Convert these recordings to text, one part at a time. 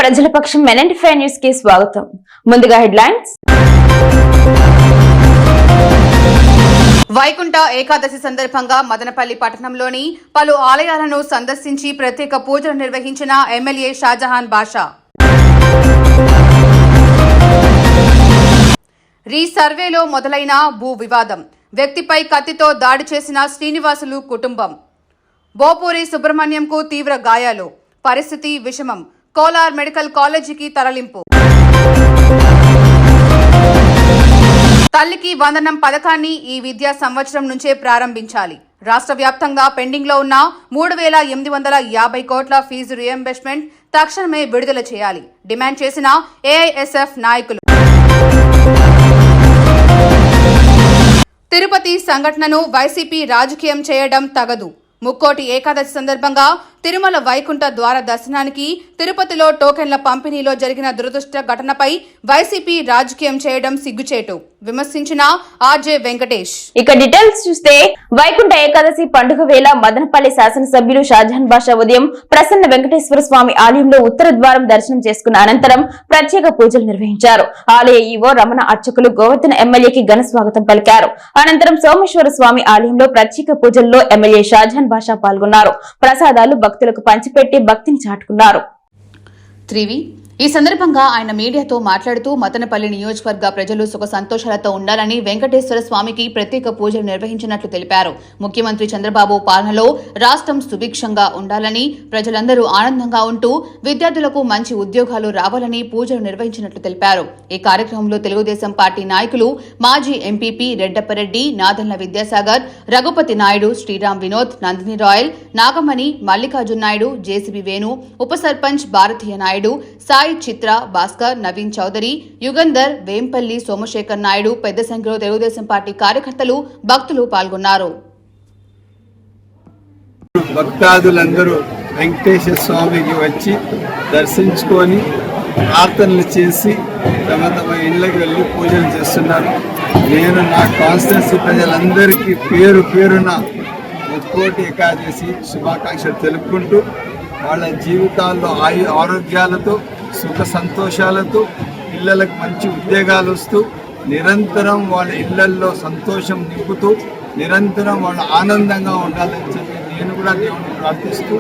ప్రజల పక్షం MN5 news కి స్వాగతం. ముందుగా హెడ్లైన్స్. వైకుంఠ ఏకాదశి సందర్భంగా మదనపల్లి పట్టణంలోని పలు ఆలయాలను సందర్శించి ప్రత్యేక పూజలు నిర్వహించిన ఎమ్మెల్యే షాజహాన్ బాషా. రీసర్వేలో మొదలైన భూ వివాదం, వ్యక్తిపై కత్తితో దాడి చేసిన శ్రీనివాసులు కుటుంబం. బోపూరి సుబ్రహ్మణ్యంకు తీవ్ర గాయాలు, పరిస్థితి విషమం. కోలార్ మెడికల్ కాలేజీకి తరలింపు. తల్లికి వందనం పథకాన్ని ఈ విద్యా సంవత్సరం నుంచే ప్రారంభించాలి. రాష్ట్ర వ్యాప్తంగా పెండింగ్ లో ఉన్న 3,850 కోట్ల ఫీజు రియంబర్స్మెంట్ తక్షణమే విడుదల చేయాలి డిమాండ్ చేసిన ఏఐఎస్ఎఫ్ నాయకులు. తిరుపతి సంఘటనను వైసీపీ రాజకీయం చేయడం తగదు. ముక్కోటి ఏకాదశి సందర్భంగా తిరుమల వైకుంఠ ద్వార దర్శనానికి తిరుపతిలో టోకెన్ల పంపిణీలో జరిగిన దురదృష్ట ఘటనపై వైసీపీ రాజకీయం చేయడం సిగ్గుచేటు విమర్శించిన ఆర్జే వెంకటేష్. ఇక డీటెయిల్స్ చూస్తే, వైకుంఠ ఏకాదశి పండుగ వేళ మదనపల్లి శాసనసభ్యులు షాజహాన్ బాషా ఉదయం ప్రసన్న వెంకటేశ్వర స్వామి ఆలయంలో ఉత్తర ద్వారం దర్శనం చేసుకున్న అనంతరం ప్రత్యేక పూజలు నిర్వహించారు. ఆలయ ఈవో రమణ అర్చకులు గోవర్ధన ఎమ్మెల్యేకి ఘన స్వాగతం పలికారు. అనంతరం సోమేశ్వర స్వామి ఆలయంలో ప్రత్యేక పూజల్లో ఎమ్మెల్యే షాజహాన్ బాషా పాల్గొన్నారు. ప్రసాదాలు భక్తులకు పంచిపెట్టి భక్తిని చాటుకున్నారు. ఈ సందర్భంగా ఆయన మీడియాతో మాట్లాడుతూ మదనపల్లి నియోజకవర్గ ప్రజలు సుఖ సంతోషాలతో ఉండాలని వెంకటేశ్వర స్వామికి ప్రత్యేక పూజలు నిర్వహించినట్లు తెలిపారు. ముఖ్యమంత్రి చంద్రబాబు పాలనలో రాష్ట్రం సుభిక్షంగా ఉండాలని, ప్రజలందరూ ఆనందంగా ఉంటూ విద్యార్థులకు మంచి ఉద్యోగాలు రావాలని పూజలు నిర్వహించినట్లు తెలిపారు. ఈ కార్యక్రమంలో తెలుగుదేశం పార్టీ నాయకులు మాజీ ఎంపీపీ రెడ్డప్పరెడ్డి, నాదన్ల విద్యాసాగర్, రఘుపతి నాయుడు, శ్రీరామ్ వినోద్, నందిని రాయల్, నాగమణి, మల్లికార్జున్ నాయుడు, జేసీబీ వేణు, ఉప సర్పంచ్ భారతీయ నాయుడు, సాయి చిత్ర, భాస్కర్, నవీన్ చౌదరి, యుగంధర్, వేంపల్లి, సోమశేఖర్ నాయుడు పెద్ద సంఖ్యలో తెలుగుదేశం పార్టీ కార్యకర్తలు, భక్తులు పాల్గొన్నారు. భక్తాదులందరూ వెంకటేశ్వర స్వామికి వచ్చి దర్శించుకొని ప్రార్థనలు చేసి తమ తమ ఇళ్లకు వెళ్ళి పూజలు చేస్తున్నారు. నేను నా కాన్స్టిట్యున్సీ ప్రజలందరికీ పేరు పేరున ముక్కోటి ఏకాదశి శుభాకాంక్షలు తెలుపుకుంటూ వాళ్ళ జీవితాల్లో ఆరోగ్యాలతో సుఖ సంతోషాలతో పిల్లలకు మంచి ఉద్యోగాలు వస్తూ నిరంతరం వాళ్ళ ఇళ్లల్లో సంతోషం నింపుతూ నిరంతరం వాళ్ళు ఆనందంగా ఉండాలని చెప్పి నేను కూడా దేవుని ప్రార్థిస్తూ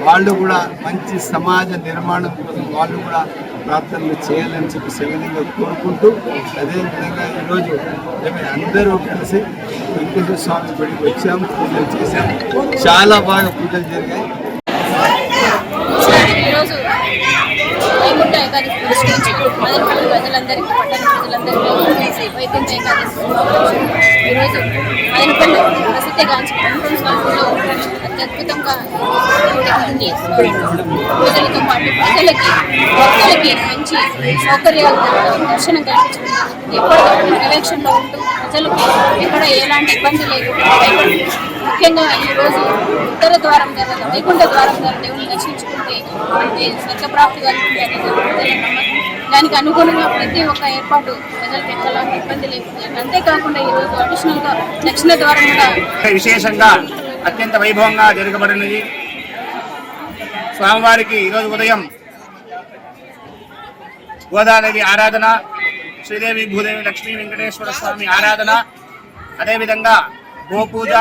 వాళ్ళు కూడా మంచి సమాజ నిర్మాణం కోసం వాళ్ళు కూడా ప్రార్థనలు చేయాలని చెప్పి సవినయంగా కోరుకుంటూ, అదేవిధంగా ఈరోజు అందరూ కలిసి వెంకటేశ్వర స్వామి గుడికి వచ్చాము, పూజలు చేశాము. చాలా బాగా పూజలు జరిగాయి. ఈరోజు వైకుంఠ ఏకాదశి పురస్కరించి మదనపల్లి ప్రజలందరికీ, పట్టణ ప్రజలందరికీ వైకుంఠ ఏకాదశి ఈరోజు మదనపల్లి ప్రసిద్ధిగాంచిన వెంకటేశ్వర స్వామిలో అత్యద్భుతంగా ప్రజలతో పాటు భక్తులకి మంచి సౌకర్యాలు దర్శనం కల్పించడం, ఎప్పటికప్పుడు పర్యవేక్షణలో ఉంటూ ప్రజలకు ఎక్కడ ఎలాంటి ఇబ్బంది లేకుండా, ముఖ్యంగా ఈరోజు ఉత్తర ద్వారం ద్వారా వైకుంఠ ద్వారం ద్వారా దేవుని దర్శించుకుంటే మనకి స్వర్గప్రాప్తి కలుగుతుందని ప్రజల నమ్మకం. దానికి అనుగుణంగా ప్రతి ఒక్క ఏర్పాటు ప్రజలకు ఎక్కలాంటి ఇబ్బంది లేకుండా, అంతేకాకుండా ఈరోజు అడిషనల్గా దక్షిణ ద్వారం కూడా విశేషంగా అత్యంత వైభవంగా జరగబడినది. స్వామివారికి ఈరోజు ఉదయం గోదాదేవి ఆరాధన, శ్రీదేవి భూదేవి లక్ష్మీ వెంకటేశ్వర స్వామి ఆరాధన, అదేవిధంగా గోపూజ,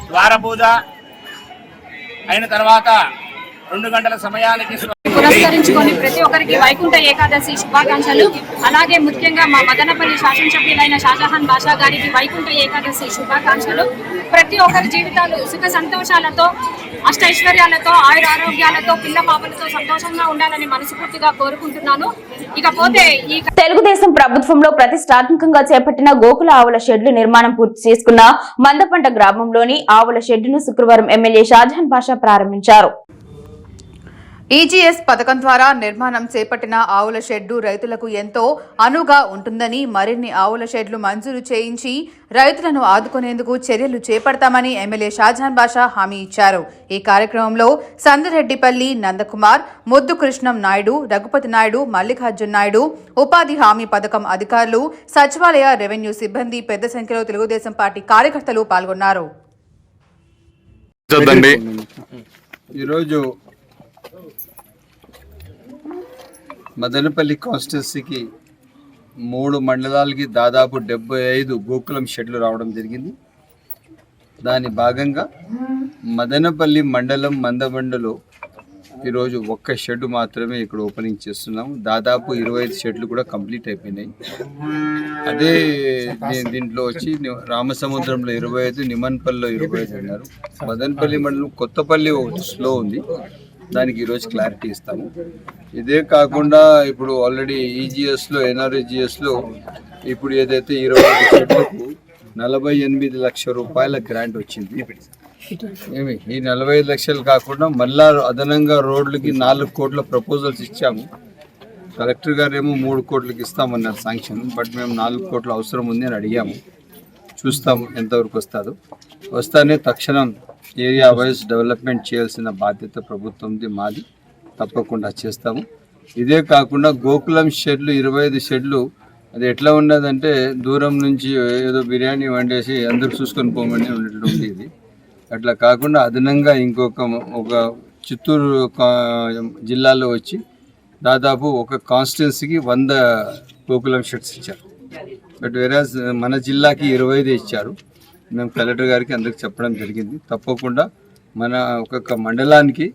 ద్వారపూజ అయిన తర్వాత 2 గంటల సమయానికి పురస్కరించుకొని ప్రతి ఒక్కరికి వైకుంఠ ఏకాదశి శుభాకాంక్షలు. అలాగే ముఖ్యంగా మా మదనపల్లి శాసనసభ్యులైన షాజహాన్ బాషా గారికి వైకుంఠ ఏకాదశి శుభాకాంక్షలు. ప్రతి ఒక్కరి జీవితాలు సుఖ సంతోషాలతో, అష్టైశ్వర్యాలతో, ఆయుర ఆరోగ్యాలతో, పిల్ల పాపలతో సంతోషంగా ఉండాలని మనస్ఫూర్తిగా కోరుకుంటున్నాను. ఇకపోతే ఈ తెలుగుదేశం ప్రభుత్వంలో ప్రతిష్టాత్మకంగా చేపట్టిన గోకుల ఆవుల షెడ్లు నిర్మాణం పూర్తి చేసుకున్న మందపంట గ్రామంలోని ఆవుల షెడ్డును శుక్రవారం ఎమ్మెల్యే షాజహాన్ బాషా ప్రారంభించారు. ఈజీఎస్ పథకం ద్వారా నిర్మాణం చేపట్టిన ఆవుల షెడ్డు రైతులకు ఎంతో అనుగా ఉంటుందని, మరిన్ని ఆవుల షెడ్లు మంజూరు చేయించి రైతులను ఆదుకునేందుకు చర్యలు చేపడతామని ఎమ్మెల్యే షాజహాన్ బాషా హామీ ఇచ్చారు. ఈ కార్యక్రమంలో సందిరెడ్డిపల్లి నందకుమార్, ముద్దు కృష్ణం నాయుడు, రఘుపతి నాయుడు, మల్లికార్జున్ నాయుడు, ఉపాధి హామీ పథకం అధికారులు, సచివాలయ, రెవెన్యూ సిబ్బంది పెద్ద సంఖ్యలో తెలుగుదేశం పార్టీ కార్యకర్తలు పాల్గొన్నారు. మదనపల్లి కాన్స్టిట్యున్సీకి 3 మండలాలకి దాదాపు 75 గోకులం షెడ్లు రావడం జరిగింది. దాని భాగంగా మదనపల్లి మండలం మందబండలో ఈరోజు ఒక్క షెడ్ మాత్రమే ఇక్కడ ఓపెనింగ్ చేస్తున్నాము. దాదాపు 25 షెడ్లు కూడా కంప్లీట్ అయిపోయినాయి. అదే దీంట్లో వచ్చి రామసముద్రంలో 25, నిమన్పల్లిలో 25 అన్నారు. మదనపల్లి మండలం కొత్తపల్లి స్లో ఉంది, దానికి ఈరోజు క్లారిటీ ఇస్తాము. ఇదే కాకుండా ఇప్పుడు ఆల్రెడీ ఈజీఎస్లో ఎన్ఆర్ఈజీఎస్లో ఇప్పుడు ఏదైతే 25 షెడ్లకు 48 లక్షల రూపాయల గ్రాంట్ వచ్చింది. ఈ 45 లక్షలు కాకుండా మళ్ళా అదనంగా రోడ్లకి 4 కోట్ల ప్రపోజల్స్ ఇచ్చాము. కలెక్టర్ గారు ఏమో 3 కోట్లకి ఇస్తామన్నారు శాంక్షన్, బట్ మేము 4 కోట్ల అవసరం ఉంది అని అడిగాము. చూస్తాము ఎంతవరకు వస్తుందో. వస్తానే తక్షణం ఏరియా వైజ్ డెవలప్మెంట్ చేయాల్సిన బాధ్యత ప్రభుత్వంది, మాది. తప్పకుండా చేస్తాము. ఇదే కాకుండా గోకులం షెడ్లు 25 షెడ్లు అది ఎట్లా ఉన్నదంటే దూరం నుంచి ఏదో బిర్యానీ వండేసి అందరూ చూసుకొని పోమని ఉన్నట్లు ఉండేది. అట్లా కాకుండా అదనంగా ఒక చిత్తూరు జిల్లాలో వచ్చి దాదాపు ఒక కాన్స్టిట్యున్సీకి 100 గోకులం షెడ్స్ ఇచ్చారు. బట్ వేరాజ్ మన జిల్లాకి 25 ఇచ్చారు. మేము కలెక్టర్ గారికి అందరికి చెప్పడం జరిగింది. తప్పకుండా మన ఒక్కొక్క మండలానికి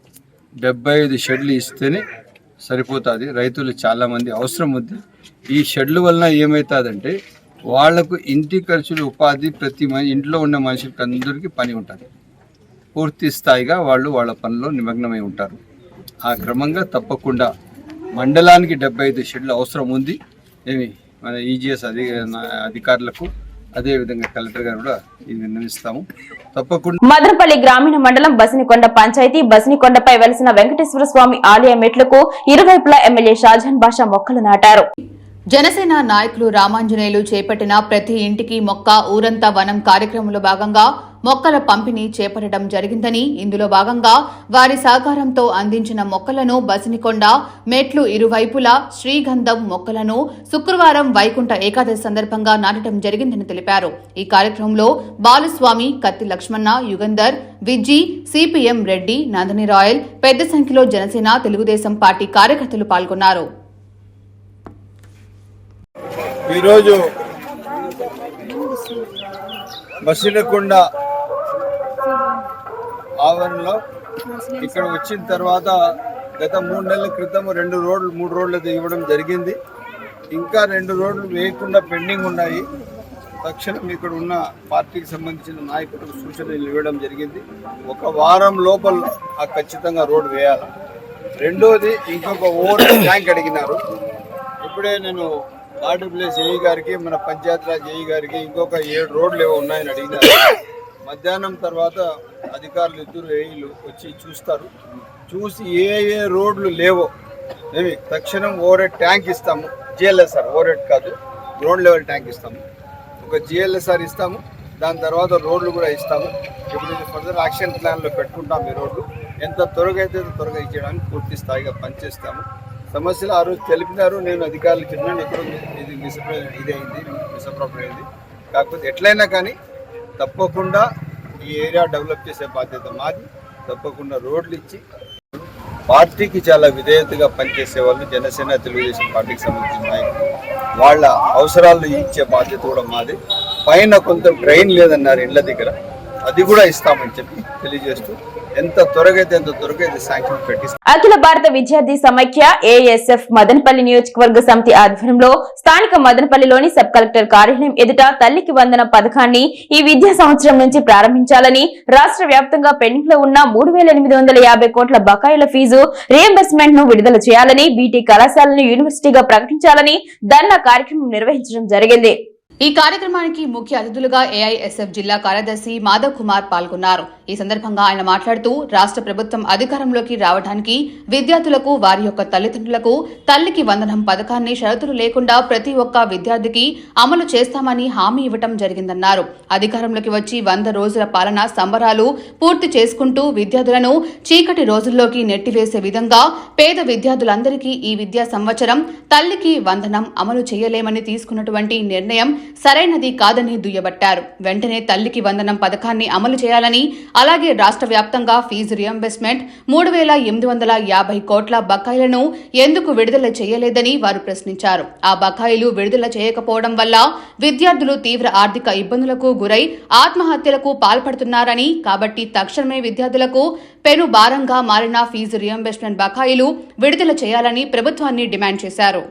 75 షెడ్లు ఇస్తేనే సరిపోతుంది. రైతులు చాలామంది అవసరం ఉంది. ఈ షెడ్ల వలన ఏమవుతుందంటే వాళ్లకు ఇంటి ఖర్చులు, ఉపాధి, ప్రతి ఇంట్లో ఉన్న మనుషులకి అందరికీ పని ఉంటుంది. పూర్తి స్థాయిగా వాళ్ళ పనిలో నిమగ్నమై ఉంటారు. ఆ క్రమంగా తప్పకుండా మండలానికి 75 షెడ్లు అవసరం ఉంది. మన ఈజీఎస్ అధికారులకు అదేవిధంగా కలెక్టర్ గారు కూడా ఇది నిర్ణయిస్తాము. తప్పకుండా మదనపల్లి గ్రామీణ మండలం బసినికొండ పంచాయతీ బసినికొండపై వెలిసిన వెంకటేశ్వర స్వామి ఆలయ మెట్లకు ఇరువైపులా ఎమ్మెల్యే షాజహాన్ బాషా మొక్కలు నాటారు. జనసేన నాయకులు రామాంజనేయులు చేపట్టిన ప్రతి ఇంటికి మొక్క ఊరంతా వనం కార్యక్రమంలో భాగంగా మొక్కల పంపిణీ చేపట్టడం జరిగిందని, ఇందులో భాగంగా వారి సహకారంతో అందించిన మొక్కలను బసినికొండ మెట్లు ఇరువైపులా శ్రీగంధం మొక్కలను శుక్రవారం వైకుంఠ ఏకాదశి సందర్భంగా నాటడం జరిగిందని తెలిపారు. ఈ కార్యక్రమంలో బాలుస్వామి, కత్తి లక్ష్మణ, యుగంధర్, విజి, సిపిఎం రెడ్డి, నందిని రాయల్, పెద్ద సంఖ్యలో జనసేన, తెలుగుదేశం పార్టీ కార్యకర్తలు పాల్గొన్నారు. ఈరోజు బసినకొండ ఆవరణలో ఇక్కడ వచ్చిన తర్వాత గత 3 నెలల క్రితం 3 రోడ్లు ఇవ్వడం జరిగింది. ఇంకా 2 రోడ్లు వేయకుండా పెండింగ్ ఉన్నాయి. తక్షణం ఇక్కడ ఉన్న పార్టీకి సంబంధించిన నాయకులకు సూచనలు ఇవ్వడం జరిగింది. 1 వారం లోపల ఖచ్చితంగా రోడ్డు వేయాలి. రెండోది ఇంకొక ఓవర్ ట్యాంక్ అడిగినారు. ఇప్పుడే నేను ఆర్డబ్ల్యూఎస్ ఏఈ గారికి, మన పంచాయతీరాజ్ ఏఈ గారికి ఇంకొక 7 రోడ్లు ఏవో ఉన్నాయని అడిగినారు. మధ్యాహ్నం తర్వాత అధికారులు 2 ఏఈలు వచ్చి చూస్తారు. చూసి ఏ రోడ్లు లేవో తక్షణం ఓవర్ హెడ్ ట్యాంక్ ఇస్తాము. జిఎల్ఎస్ఆర్, ఓవర్ హెడ్ కాదు, గ్రౌండ్ లెవెల్ ట్యాంక్ ఇస్తాము. ఒక జిఎల్ఎస్ఆర్ ఇస్తాము. దాని తర్వాత రోడ్లు కూడా ఇస్తాము. ఇప్పుడు ఫర్దర్ యాక్షన్ ప్లాన్లో పెట్టుకుంటాం. ఈ రోడ్లు ఎంత త్వరగా అయితే త్వరగా ఇచ్చేయడానికి పూర్తి స్థాయిగా పనిచేస్తాము. సమస్యలు ఆ రోజు తెలిపినారు. నేను అధికారులకు చెప్పినాను, ఎక్కడ ఇది మిస్అప్రాపర్ అయింది. కాకపోతే ఎట్లయినా కానీ తప్పకుండా ఈ ఏరియా డెవలప్ చేసే బాధ్యత మాది. తప్పకుండా రోడ్లు ఇచ్చి పార్టీకి చాలా విధేయతగా పనిచేసే వాళ్ళు జనసేన, తెలుగుదేశం పార్టీకి సంబంధించిన నాయకులు, వాళ్ళ అవసరాలు ఇచ్చే బాధ్యత కూడా మాది. పైన కొంత డ్రైన్ లేదన్నారు ఇళ్ల దగ్గర, అది కూడా ఇస్తామని చెప్పి తెలియజేస్తూ ఎంత త్వరగా అయితే శాంక్షన్ పెట్టిస్తాం. అఖిల భారత విద్యార్థి సమైక్య ఏఎస్ఎఫ్ మదనపల్లి నియోజకవర్గ సమితి ఆధ్వర్యంలో స్థానిక మదనపల్లిలోని సబ్ కలెక్టర్ కార్యాలయం ఎదుట తల్లికి వందనం పథకాన్ని ఈ విద్యా సంవత్సరం నుంచి ప్రారంభించాలని, రాష్ట్ర వ్యాప్తంగా పెండింగ్ లో ఉన్న 3,850 కోట్ల బకాయిల ఫీజు రియంబర్స్మెంట్ ను విడుదల చేయాలని, బీటీ కళాశాలను యూనివర్సిటీగా ప్రకటించాలని ధర్నా కార్యక్రమం నిర్వహించడం జరిగింది. ఈ కార్యక్రమానికి ముఖ్య అతిథులుగా ఏఐఎస్ఎఫ్ జిల్లా కార్యదర్శి మాధవ్ కుమార్ పాల్గొన్నారు. ఈ సందర్భంగా ఆయన మాట్లాడుతూ రాష్ట్ర ప్రభుత్వం అధికారంలోకి రావడానికి విద్యార్థులకు, వారి యొక్క తల్లిదండ్రులకు తల్లికి వందనం పథకాన్ని షరతులు లేకుండా ప్రతి ఒక్క విద్యార్థికి అమలు చేస్తామని హామీ ఇవ్వటం జరిగిందన్నారు. అధికారంలోకి వచ్చి 100 రోజుల పాలన సంబరాలు పూర్తి చేసుకుంటూ విద్యార్థులను చీకటి రోజుల్లోకి నెట్టివేసే విధంగా పేద విద్యార్థులందరికీ ఈ విద్యా సంవత్సరం తల్లికి వందనం అమలు చేయలేమని తీసుకున్నటువంటి నిర్ణయం సరైనది కాదని దుయ్యబట్టారు. వెంటనే తల్లికి వందనం పథకాన్ని అమలు చేయాలని, అలాగే రాష్ట్ర వ్యాప్తంగా ఫీజు రియంబర్స్మెంట్ 3,850 కోట్ల బకాయిలను ఎందుకు విడుదల చేయలేదని వారు ప్రశ్నించారు. ఆ బకాయిలు విడుదల చేయకపోవడం వల్ల విద్యార్థులు తీవ్ర ఆర్థిక ఇబ్బందులకు గురై ఆత్మహత్యలకు పాల్పడుతున్నారని, కాబట్టి తక్షణమే విద్యార్థులకు పెను భారంగా మారిన ఫీజు రియంబర్స్మెంట్ బకాయిలు విడుదల చేయాలని ప్రభుత్వాన్ని డిమాండ్ చేశారు.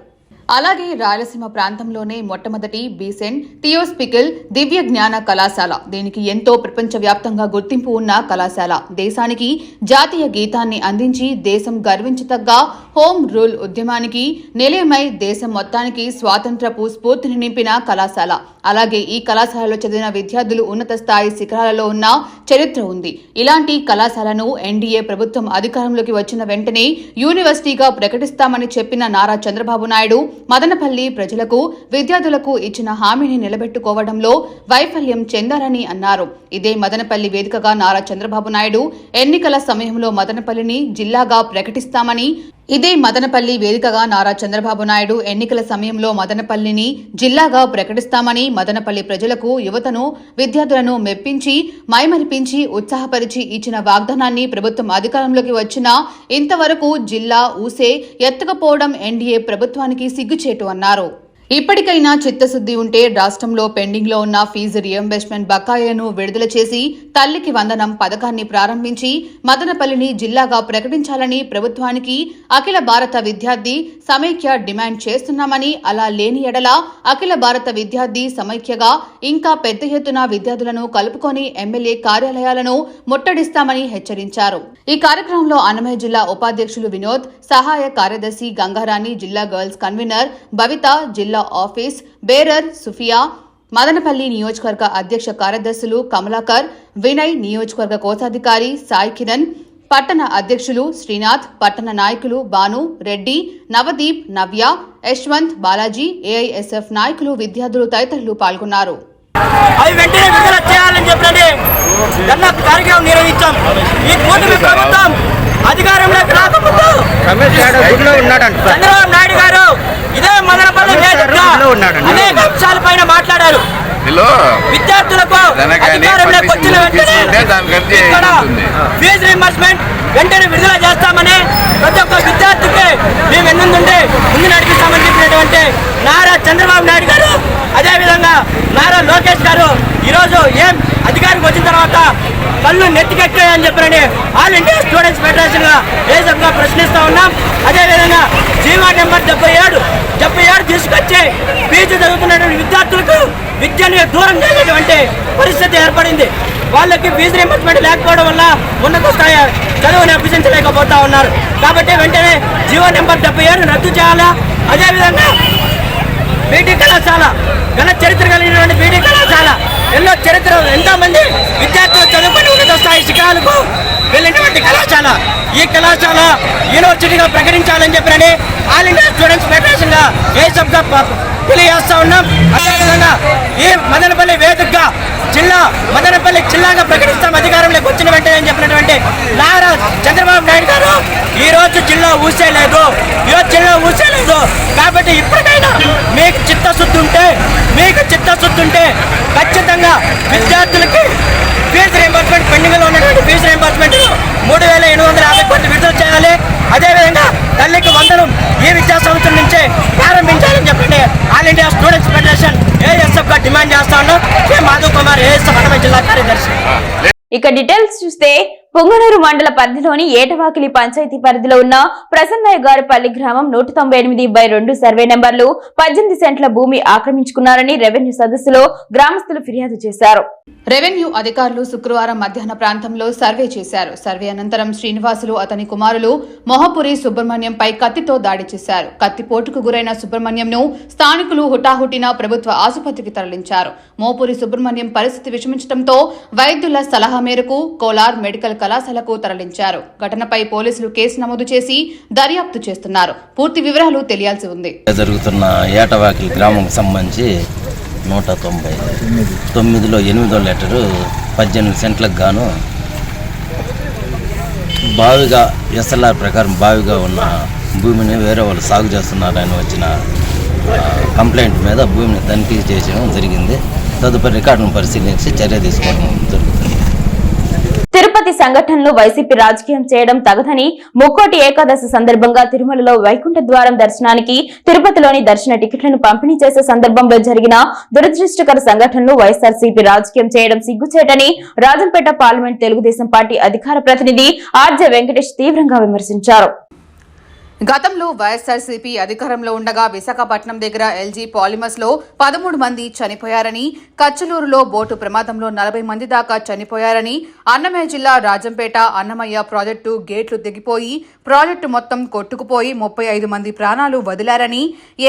అలాగే రాయలసీమ ప్రాంతంలోనే మొట్టమొదటి బీసెంట్ థియోస్పికల్ దివ్య జ్ఞాన కళాశాల, దీనికి ఎంతో ప్రపంచవ్యాప్తంగా గుర్తింపు ఉన్న కళాశాల, దేశానికి జాతీయ గీతాన్ని అందించి దేశం గర్వించదగ్గ హోమ్ రూల్ ఉద్యమానికి నిలయమై దేశం మొత్తానికి స్వాతంత్రపు స్ఫూర్తిని నింపిన కళాశాల. అలాగే ఈ కళాశాలలో చదివిన విద్యార్థులు ఉన్నత స్థాయి శిఖరాలలో ఉన్న చరిత్ర ఉంది. ఇలాంటి కళాశాలను ఎన్డీఏ ప్రభుత్వం అధికారంలోకి వచ్చిన వెంటనే యూనివర్సిటీగా ప్రకటిస్తామని చెప్పిన నారా చంద్రబాబు నాయుడు మదనపల్లి ప్రజలకు విద్యార్థులకు ఇచ్చిన హామీని నిలబెట్టుకోవడంలో వైఫల్యం చెందారని అన్నారు. ఇదే మదనపల్లి వేదికగా నారా చంద్రబాబు నాయుడు ఎన్నికల సమయంలో మదనపల్లిని జిల్లాగా ప్రకటిస్తామని మదనపల్లి ప్రజలకు యువతను విద్యార్థులను మెప్పించి మైమరిపించి ఉత్సాహపరిచి ఇచ్చిన వాగ్దానాన్ని ప్రభుత్వం అధికారంలోకి వచ్చినా ఇంతవరకు జిల్లా ఊసే ఎత్తకపోవడం ఎన్డీఏ ప్రభుత్వానికి సిగ్గుచేటు అన్నారు. ఇప్పటికైనా చిత్తశుద్ది ఉంటే రాష్ట్రంలో పెండింగ్ లో ఉన్న ఫీజు రియంబర్స్మెంట్ బకాయిలను విడుదల చేసి తల్లికి వందనం పథకాన్ని ప్రారంభించి మదనపల్లిని జిల్లాగా ప్రకటించాలని ప్రభుత్వానికి అఖిల భారత విద్యార్థి సమైక్య డిమాండ్ చేస్తున్నామని, అలా లేని ఎడల అఖిల భారత విద్యార్థి సమైక్యగా ఇంకా పెద్ద ఎత్తున విద్యార్థులను కలుపుకొని ఎమ్మెల్యే కార్యాలయాలను ముట్టడిస్తామని హెచ్చరించారు. ఈ కార్యక్రమంలో అన్నమయ్య జిల్లా ఉపాధ్యక్షులు వినోద్, సహాయ కార్యదర్శి గంగారాణి, జిల్లా గర్ల్స్ కన్వీనర్ భవిత, జిల్లా ఆఫీస్ బేరర్ సుఫియా, మదనపల్లి నియోజకవర్గ అధ్యక్ష కార్యదర్శులు కమలాకర్, వినయ్, నియోజకవర్గ కోశాధికారి సాయి కిరణ్, పట్టణ అధ్యక్షులు శ్రీనాథ్, పట్టణ నాయకులు భాను, రెడ్డి, నవదీప్, నవ్య, యశ్వంత్, బాలాజీ, ఏఐఎస్ఎఫ్ నాయకులు, విద్యార్థులు తదితరులు పాల్గొన్నారు. అవి వెంటనే విడుదల చేయాలని చెప్పండి ధర్నా కార్యక్రమం నిర్వహించాం. ఈ కూటమి ప్రభుత్వం అధికారంలోకి రాకముందు చంద్రబాబు నాయుడు గారు ఇదే మదనపల్లి వేదికగా అనేక అంశాలపైన మాట్లాడారు. విద్యార్థులకు అధికారంలోకి వచ్చిన వెంటనే ఇక్కడ ఫీజు రీయింబర్స్మెంట్ వెంటనే విడుదల చేస్తామని ప్రతి ఒక్క విద్యార్థికి మేము ఎన్నుంటే ముందు నడిపిస్తామని చెప్పినటువంటి నారా చంద్రబాబు నాయుడు గారు, అదేవిధంగా నారా లోకేష్ గారు ఈరోజు ఏం అధికారికి వచ్చిన తర్వాత కళ్ళు నెత్తికెక్కాయని చెప్పని ఆల్ ఇండియా స్టూడెంట్స్ ఫెడరేషన్ గా ఏసబ్గా ప్రశ్నిస్తా ఉన్నాం. అదేవిధంగా జీవో నెంబర్ 77 తీసుకొచ్చి ఫీజు చదువుతున్నటువంటి విద్యార్థులకు విద్యను దూరం చేసేటువంటి పరిస్థితి ఏర్పడింది. వాళ్ళకి ఫీజు రీయింబర్స్మెంట్ లేకపోవడం వల్ల ఉన్నత స్థాయి చదువుని అభ్యసించలేకపోతా ఉన్నారు. కాబట్టి వెంటనే జీవో నెంబర్ 77 రద్దు చేయాలా. అదేవిధంగా బీటీ కళాశాల ఘన చరిత్ర కలిగినటువంటి బీటీ కళాశాల ఎంతో మంది విద్యార్థులు చదువుకొని ఉన్నత స్థాయి శిఖరాలకు వెళ్ళినటువంటి కళాశాల, ఈ కళాశాల యూనివర్సిటీగా ప్రకటించాలని చెప్పని ఆల్ ఇండియా స్టూడెంట్స్ ఫెడరేషన్ గా ఏసబ్గా తెలియజేస్తా ఉన్నాం. అదేవిధంగా ఈ మదనపల్లి వేదికగా మదనపల్లి జిల్లాగా ప్రకటిస్తాం అధికారంలోకి వచ్చిన వెంటనే చెప్పినటువంటి నారా చంద్రబాబు నాయుడు గారు ఈ రోజు జిల్లా ఊసేలేదు. కాబట్టి ఇప్పటికైనా మీకు చిత్తశుద్ధి ఉంటే ఖచ్చితంగా విద్యార్థులకి ఫీజు రీయింబర్స్మెంట్ పెండింగ్ లో ఉన్నటువంటి ఫీజు రీయింబర్స్మెంట్ 3,850 కోట్లు విడుదల చేయాలి. అదేవిధంగా తల్లికి వందనం ఈ విద్యా సంవత్సరం నుంచే ప్రారంభించాలని చెప్పండి all India students federation ASF గా డిమాండ్ చేస్తా ఉన్నాం. కె మాధవ్ కుమార్, ఏఎస్ఎఫ్ అన్నమయ్య జిల్లా కార్యదర్శి. ఇక డీటెయిల్స్ చూస్తే పొంగనూరు మండల పరిధిలోని ఏటవాకిలి పంచాయతీ పరిధిలో ఉన్న ప్రసన్నయ్య గారిపల్లి గ్రామం 198/2 సర్వే నెంబర్లు 18 సెంట్ల భూమి ఆక్రమించుకున్నారని రెవెన్యూ సదస్సులో గ్రామస్తులు ఫిర్యాదు చేశారు. రెవెన్యూ అధికారులు శుక్రవారం మధ్యాహ్న ప్రాంతంలో సర్వే చేశారు. సర్వే అనంతరం శ్రీనివాసులు, అతని కుమారులు మొహపురి సుబ్రహ్మణ్యంపై కత్తితో దాడి చేశారు. కత్తిపోటుకు గురైన సుబ్రహ్మణ్యంను స్థానికులు హుటాహుటిన ప్రభుత్వ ఆసుపత్రికి తరలించారు. మోపురి సుబ్రహ్మణ్యం పరిస్థితి విషమించడంతో వైద్యుల సలహా మేరకు కోలార్ మెడికల్ కళాశాలకు తరలించారు. ఘటనపై పోలీసులు కేసు నమోదు చేసి దర్యాప్తు చేస్తున్నారు. పూర్తి వివరాలు తెలియాల్సి ఉంది. జరుగుతున్న ఏటవాకిలి గ్రామం సంబంధించి 199లో 8వ లెటరు 18 సెంట్లకు గాను బావిగా ఎస్ఎల్ఆర్ ప్రకారం బావిగా ఉన్న భూమిని వేరే వాళ్ళు సాగు చేస్తున్నారని వచ్చిన కంప్లైంట్ మీద భూమిని తనిఖీ చేయడం జరిగింది. తదుపరి రికార్డును పరిశీలించి చర్య తీసుకోవడం జరుగుతుంది. తిరుపతి సంఘటనలు వైసీపీ రాజకీయం చేయడం తగదని ముక్కోటి ఏకాదశి సందర్భంగా తిరుమలలో వైకుంఠ ద్వారం దర్శనానికి తిరుపతిలోని దర్శన టికెట్లను పంపిణీ చేసే సందర్భంలో జరిగిన దురదృష్టకర సంఘటనలు వైఎస్ఆర్సీపీ రాజకీయం చేయడం సిగ్గుచేటని రాజంపేట పార్లమెంట్ తెలుగుదేశం పార్టీ అధికార ప్రతినిధి ఆర్జే వెంకటేష్ తీవ్రంగా విమర్శించారు. గతంలో వైఎస్ఆర్సీపీ అధికారంలో ఉండగా విశాఖపట్నం దగ్గర ఎల్జీ పాలిమర్స్ లో 13 మంది చనిపోయారని, కచ్చలూరులో బోటు ప్రమాదంలో 40 మంది దాకా చనిపోయారని, అన్నమయ్య జిల్లా రాజంపేట అన్నమయ్య ప్రాజెక్టు గేట్లు దిగిపోయి ప్రాజెక్టు మొత్తం కొట్టుకుపోయి 35 మంది ప్రాణాలు వదిలారని,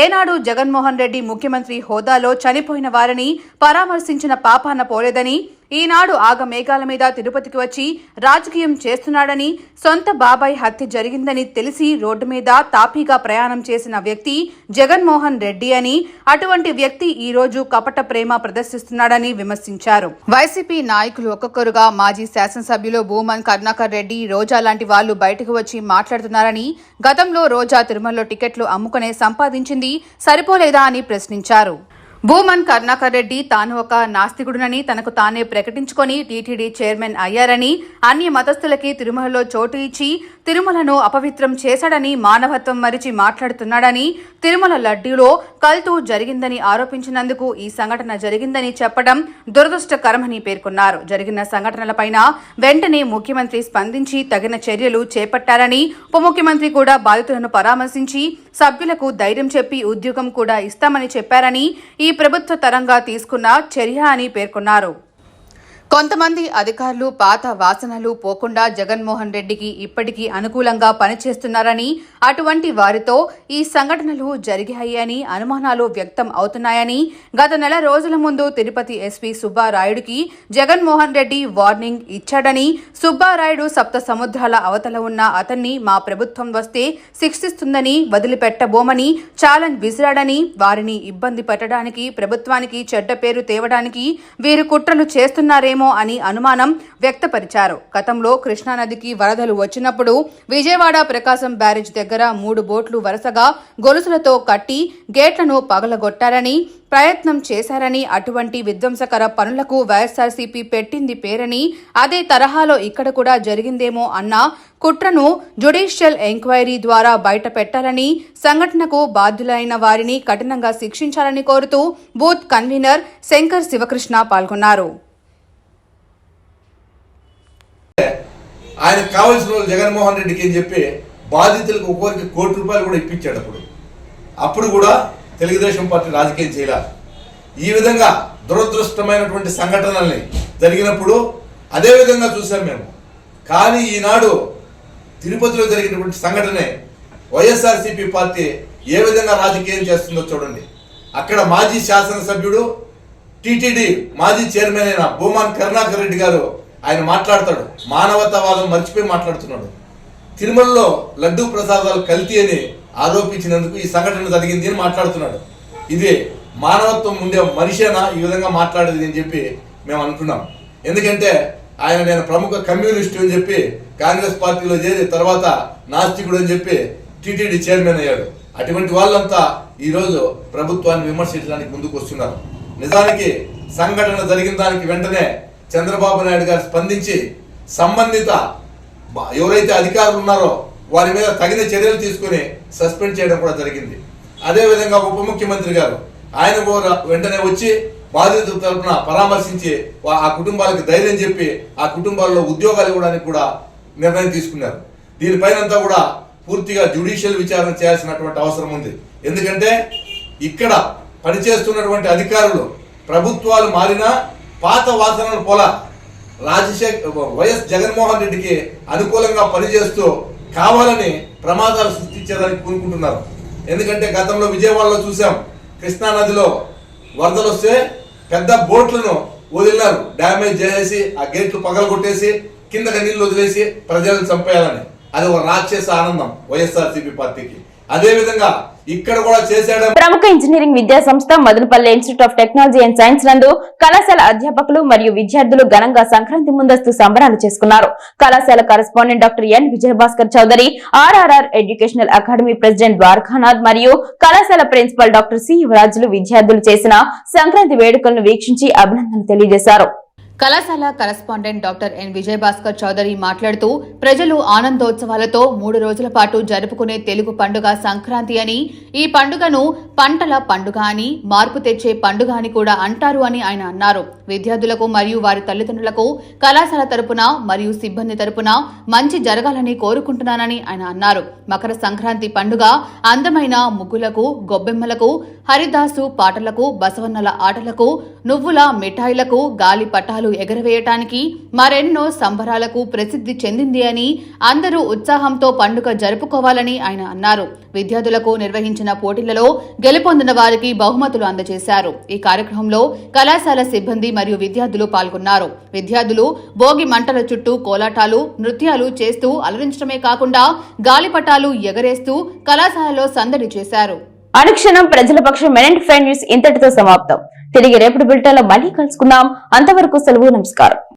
ఏనాడు జగన్మోహన్ రెడ్డి ముఖ్యమంత్రి హోదాలో చనిపోయిన వారిని పరామర్శించిన పాపాన పోలేదని, ఈనాడు ఆగమేఘాల మీద తిరుపతికి వచ్చి రాజకీయం చేస్తున్నాడని, సొంత బాబాయ్ హత్య జరిగిందని తెలిసి రోడ్డు మీద తాపీగా ప్రయాణం చేసిన వ్యక్తి జగన్మోహన్ రెడ్డి అని, అటువంటి వ్యక్తి ఈ రోజు కపట ప్రేమ ప్రదర్శిస్తున్నాడని విమర్శించారు. వైసీపీ నాయకులు ఒక్కొక్కరుగా మాజీ శాసనసభ్యులు భూమన్ కరుణాకర్ రెడ్డి, రోజా లాంటి వాళ్లు బయటకు వచ్చి మాట్లాడుతున్నారని, గతంలో రోజా తిరుమలలో టికెట్లు అమ్ముకునే సంపాదించింది సరిపోలేదా అని ప్రశ్నించారు. భూమన్ కరుణాకర్ రెడ్డి తాను ఒక నాస్తికుడునని తనకు తానే ప్రకటించుకొని టీటీడీ చైర్మన్ అయ్యారని, అన్య మతస్థులకి తిరుమలలో చోటు ఇచ్చి తిరుమలను అపవిత్రం చేశాడని, మానవత్వం మరిచి మాట్లాడుతున్నాడని, తిరుమల లడ్డూలో కల్తూ జరిగిందని ఆరోపించినందుకు ఈ సంఘటన జరిగిందని చెప్పడం దురదృష్టకరమని పేర్కొన్నారు. జరిగిన సంఘటనలపైన వెంటనే ముఖ్యమంత్రి స్పందించి తగిన చర్యలు చేపట్టారని, ఉప ముఖ్యమంత్రి కూడా బాధితులను పరామర్శించి సభ్యులకు ధైర్యం చెప్పి ఉద్యోగం కూడా ఇస్తామని చెప్పారని, ఈ ప్రభుత్వ తరంగా తీసుకున్న చర్య అని పేర్కొన్నారు. కొంతమంది అధికారులు పాత వాసనలు పోకుండా జగన్మోహన్ రెడ్డికి ఇప్పటికీ అనుకూలంగా పనిచేస్తున్నారని, అటువంటి వారితో ఈ సంఘటనలు జరిగాయని అనుమానాలు వ్యక్తం అవుతున్నాయని, గత నెల రోజుల ముందు తిరుపతి ఎస్పీ సుబ్బారాయుడికి జగన్మోహన్ రెడ్డి వార్నింగ్ ఇచ్చాడని, సుబ్బారాయుడు సప్త సముద్రాల అవతల ఉన్న అతన్ని మా ప్రభుత్వం వస్తే శిక్షిస్తుందని, వదిలిపెట్టబోమని ఛాలెంజ్ విసిరాడని, వారిని ఇబ్బంది పెట్టడానికి, ప్రభుత్వానికి చెడ్డ పేరు తేవడానికి వీరు కుట్రలు చేస్తున్నారేమో అని అనుమానం వ్యక్తపరిచారు. గతంలో కృష్ణానదికి వరదలు వచ్చినప్పుడు విజయవాడ ప్రకాశం బ్యారేజ్ దగ్గర 3 బోట్లు వరుసగా గొలుసులతో కట్టి గేట్లను పగలగొట్టారని ప్రయత్నం చేశారని, అటువంటి విధ్వంసకర పనులకు వైఎస్ఆర్సీపీ పెట్టింది పేరని, అదే తరహాలో ఇక్కడ కూడా జరిగిందేమో అన్న కుట్రను జ్యుడిషియల్ ఎంక్వైరీ ద్వారా బయట పెట్టాలని, సంఘటనకు బాధ్యులైన వారిని కఠినంగా శిక్షించాలని కోరుతూ బూత్ కన్వీనర్ శంకర్ శివకృష్ణ పాల్గొన్నారు. ఆయనకు కావాల్సిన వాళ్ళు జగన్మోహన్ రెడ్డికి అని చెప్పి బాధితులకు ఒక్కొక్కరికి ₹1 కూడా ఇప్పించాడు. అప్పుడు కూడా తెలుగుదేశం పార్టీ రాజకీయం చేయాలి. ఈ విధంగా దురదృష్టమైనటువంటి సంఘటనల్ని జరిగినప్పుడు అదే విధంగా చూసాం మేము. కానీ ఈనాడు తిరుపతిలో జరిగినటువంటి సంఘటనే వైఎస్ఆర్సీపీ పార్టీ ఏ విధంగా రాజకీయం చేస్తుందో చూడండి. అక్కడ మాజీ శాసనసభ్యుడు టీటీడీ మాజీ చైర్మన్ అయిన భూమన్ కరుణాకర్ రెడ్డి గారు ఆయన మాట్లాడతాడు, మానవతావాదం మర్చిపోయి మాట్లాడుతున్నాడు. తిరుమలలో లడ్డూ ప్రసాదాలు కల్తీ అని ఆరోపించినందుకు ఈ సంఘటన జరిగింది అని మాట్లాడుతున్నాడు. ఇది మానవత్వం ఉండే మనిషేనా ఈ విధంగా మాట్లాడేది అని చెప్పి మేము అనుకున్నాం. ఎందుకంటే ఆయన నేను ప్రముఖ కమ్యూనిస్టు అని చెప్పి కాంగ్రెస్ పార్టీలో చేరి తర్వాత నాస్తికుడు అని చెప్పి టీటీడీ చైర్మన్ అయ్యాడు. అటువంటి వాళ్ళంతా ఈరోజు ప్రభుత్వాన్ని విమర్శించడానికి ముందుకు వస్తున్నారు. నిజానికి సంఘటన జరిగిన దానికి వెంటనే చంద్రబాబు నాయుడు గారు స్పందించి సంబంధిత ఎవరైతే అధికారులు ఉన్నారో వారి మీద తగిన చర్యలు తీసుకుని సస్పెండ్ చేయడం కూడా జరిగింది. అదేవిధంగా ఉప ముఖ్యమంత్రి గారు ఆయన కూడా వెంటనే వచ్చి బాధితుల తరఫున పరామర్శించి ఆ కుటుంబాలకు ధైర్యం చెప్పి ఆ కుటుంబాల్లో ఉద్యోగాలు ఇవ్వడానికి కూడా నిర్ణయం తీసుకున్నారు. దీనిపైనంతా కూడా పూర్తిగా జ్యుడిషియల్ విచారణ చేయాల్సినటువంటి అవసరం ఉంది. ఎందుకంటే ఇక్కడ పనిచేస్తున్నటువంటి అధికారులు ప్రభుత్వాలు మారినా పాత వాసనలు పోలా వైఎస్ జగన్మోహన్ రెడ్డికి అనుకూలంగా పనిచేస్తూ కావాలని ప్రమాదాలు సృష్టించేదానికి పూనుకుంటున్నారు. ఎందుకంటే గతంలో విజయవాడలో చూసాం, కృష్ణానదిలో వరదలు వస్తే పెద్ద బోట్లను వదిలినారు, డ్యామేజ్ చేసేసి ఆ గేట్లు పగలగొట్టేసి కిందకి నీళ్లు వదిలేసి ప్రజలను చంపేయాలని. అది ఒక రాక్షస ఆనందం వైఎస్ఆర్సీపీ పార్టీకి. అదే విధంగా ఇక్కడ కూడా చేశాడు. ప్రముఖ ఇంజనీరింగ్ విద్యా సంస్థ Madanapalle institute of technology and science నందు కళాశాల అధ్యాపకులు మరియు విద్యార్థులు ఘనంగా సంక్రాంతి ముందస్తు సంబరాలు చేసుకున్నారు. కళాశాల correspondent doctor N Vijayabhaskar Chowdary, RRR educational academy president Dwarakanath మరియు కళాశాల ప్రిన్సిపల్ డాక్టర్ సి యువరాజులు విద్యార్థులు చేసిన సంక్రాంతి వేడుకలను వీక్షించి అభినందనలు తెలియజేశారు. కళాశాల correspondent doctor N Vijayabhaskar Chowdary మాట్లాడుతూ ప్రజలు ఆనందోత్సవాలతో 3 రోజుల పాటు జరుపుకునే తెలుగు పండుగ సంక్రాంతి అని, ఈ పండుగను పంటల పండుగ అని, మార్పు తెచ్చే పండుగ అని కూడా అంటారు అని ఆయన అన్నారు. విద్యార్థులకు మరియు వారి తల్లిదండ్రులకు కళాశాల తరపున మరియు సిబ్బంది తరపున మంచి జరగాలని కోరుకుంటున్నానని ఆయన అన్నారు. మకర సంక్రాంతి పండుగ అందమైన ముగ్గులకు, గొబ్బెమ్మలకు, హరిదాసు పాటలకు, బసవన్నల ఆటలకు, నువ్వుల మిఠాయిలకు, గాలి పటాలు ఎగరవేయటానికి, మరెన్నో సంబరాలకు ప్రసిద్ధి చెందింది అని, అందరూ ఉత్సాహంతో పండుగ జరుపుకోవాలని ఆయన అన్నారు. విద్యార్థులకు నిర్వహించిన పోటీలలో గెలుపొందిన వారికి బహుమతులు అందజేశారు. ఈ కార్యక్రమంలో కళాశాల సిబ్బంది మరియు విద్యార్థులు పాల్గొన్నారు. విద్యార్థులు భోగి మంటల చుట్టూ కోలాటాలు, నృత్యాలు చేస్తూ అలరించడమే కాకుండా గాలిపటాలు ఎగరేస్తూ కళాశాలలో సందడి చేశారు. అనుక్షణం ప్రజల పక్షం మెన్ న్యూస్ ఇంతటితో సమాప్తం. తిరిగి రేపటి బులెటిన్లో మళ్ళీ కలుసుకుందాం. అంతవరకు సెలవు. నమస్కారం.